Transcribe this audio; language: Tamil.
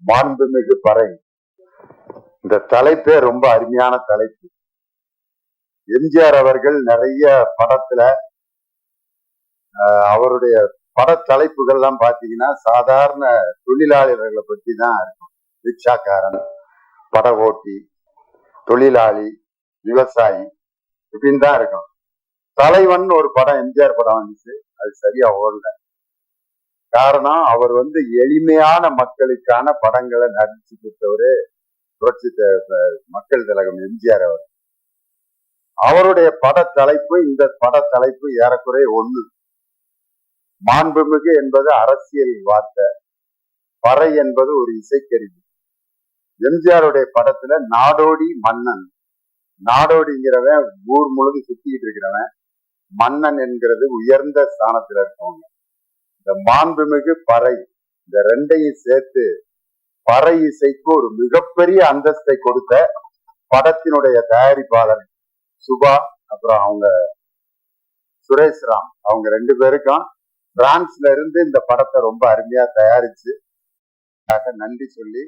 மாண்புமிகு பறை. இந்த தலைப்பே ரொம்ப அருமையான தலைப்பு. எம்ஜிஆர் அவர்கள் நிறைய படத்துல அவருடைய பட தலைப்புகள்லாம் பாத்தீங்கன்னா சாதாரண தொழிலாளர்களை பத்தி தான் இருக்கும். ரிக்ஷாக்காரன், பட ஓட்டி, தொழிலாளி, விவசாயி இப்படின்னு தான் இருக்கும். தலைவன் ஒரு படம் எம்ஜிஆர் படம் வந்துச்சு, அது சரியா ஓடல. காரணம், அவர் எளிமையான மக்களுக்கான படங்களை நடிச்சு கொடுத்தவரு புரட்சி மக்கள் திலகம் எம்ஜிஆர் அவர். அவருடைய பட தலைப்பு இந்த பட தலைப்பு ஏறக்குறைய ஒண்ணு. மாண்புமிகு என்பது அரசியல் வார்த்தை, பறை என்பது ஒரு இசைக்கருவி. எம்ஜிஆருடைய படத்துல நாடோடி மன்னன், நாடோடிங்கிறவன் ஊர் முழுது சுத்திக்கிட்டு இருக்கிறவன், மன்னன் என்கிறது உயர்ந்த ஸ்தானத்துல இருக்கவங்க. இந்த மாண்புமிகு பறை, இந்த ரெண்டையும் சேர்த்து பறை இசைக்கு ஒரு மிகப்பெரிய அந்தஸ்தை கொடுத்த படத்தினுடைய தயாரிப்பாளர் சுபா, அப்புறம் அவங்க சுரேஷ் ராம், அவங்க ரெண்டு பேருக்கும் பிரான்ஸ்ல இருந்து இந்த படத்தை ரொம்ப அருமையா தயாரிச்சு நன்றி சொல்லி